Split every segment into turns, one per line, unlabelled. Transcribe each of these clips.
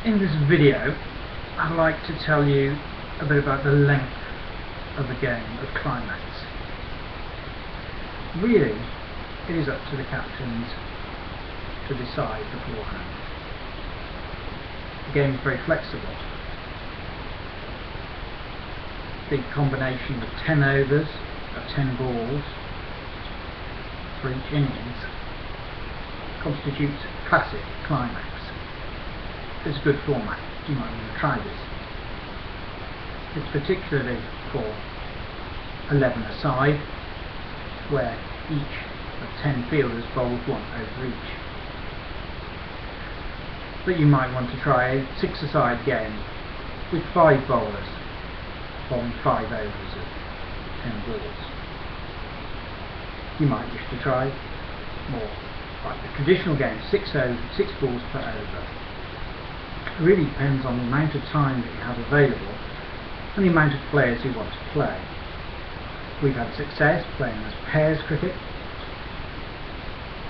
In this video, I'd like to tell you a bit about the length of a game of CliMAX. Really, it is up to the captains to decide beforehand. The game is very flexible. The combination of 10 overs of 10 balls for each innings constitutes classic CliMAX. It's a good format. You might want to try this. It's particularly for 11 aside, where each of 10 fielders bowls one over each. But you might want to try a 6-a-side game with 5 bowlers bowling 5 overs of 10 balls. You might wish to try more like the traditional game, 6 balls per over. It really depends on the amount of time that you have available and the amount of players you want to play. We've had success playing as pairs cricket,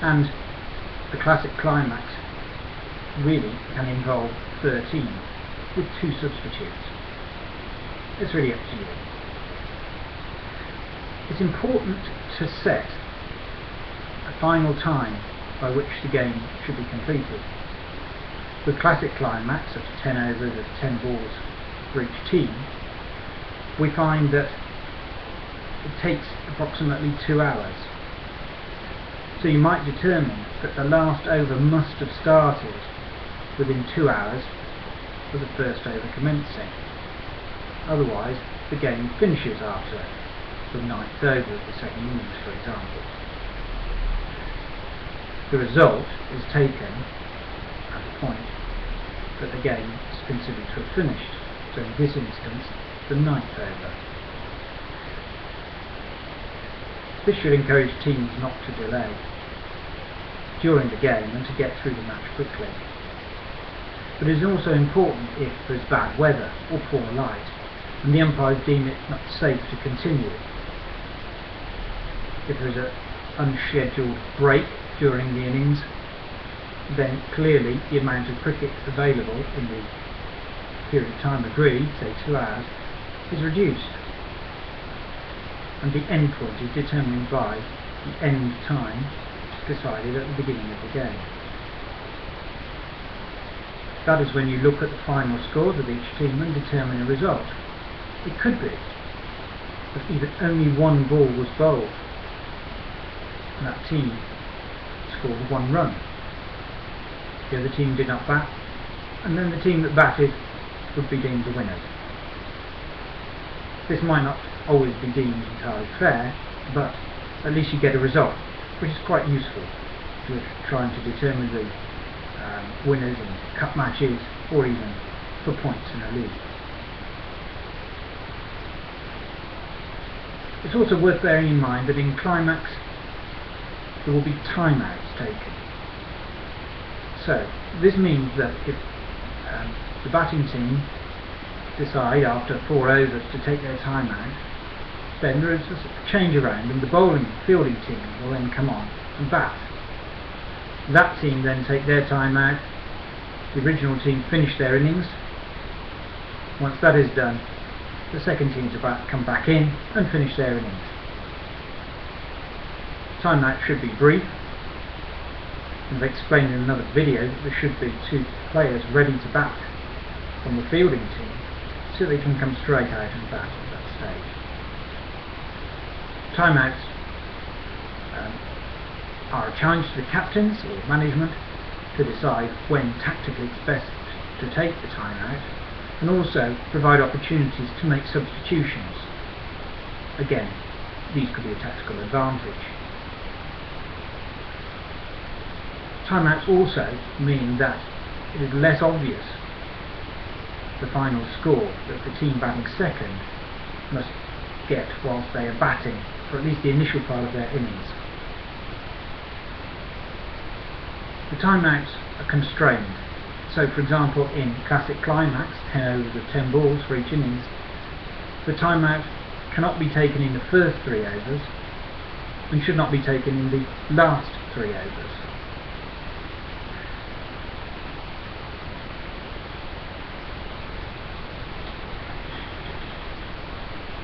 and the classic CliMAX really can involve 13 with 2 substitutes. It's really up to you. It's important to set a final time by which the game should be completed. With classic CliMAX of 10 overs of 10 balls for each team, we find that it takes approximately 2 hours. So you might determine that the last over must have started within 2 hours of the first over commencing. Otherwise, the game finishes after the 9th over of the second innings, for example. The result is taken at the point that the game is considered to have finished, so in this instance the 9th over. This should encourage teams not to delay during the game and to get through the match quickly. But it is also important if there is bad weather or poor light and the umpires deem it not safe to continue. If there is an unscheduled break during the innings, then clearly the amount of cricket available in the period of time agreed, say 2 hours, is reduced, and the end point is determined by the end time decided at the beginning of the game. That is when you look at the final scores of each team and determine a result. It could be that even only 1 ball was bowled and that team scored 1 run. The other team did not bat, and then the team that batted would be deemed the winners. This might not always be deemed entirely fair, but at least you get a result, which is quite useful if you're trying to determine the winners in cup matches or even for points in a league. It's also worth bearing in mind that in CliMAX there will be timeouts taken. So this means that if the batting team decide after 4 overs to take their time out, then there is a change around and the fielding team will then come on and bat. That team then take their time out, the original team finish their innings. Once that is done, the second team to bat come back in and finish their innings. Time out should be brief. I've explained in another video that there should be 2 players ready to bat from the fielding team so they can come straight out and bat at that stage. Timeouts are a challenge to the captains or management to decide when tactically it's best to take the timeout, and also provide opportunities to make substitutions. Again, these could be a tactical advantage. Timeouts also mean that it is less obvious the final score that the team batting second must get whilst they are batting for at least the initial part of their innings. The timeouts are constrained. So for example in classic CliMAX, 10 overs of 10 balls for each innings, the timeout cannot be taken in the first 3 overs and should not be taken in the last 3 overs.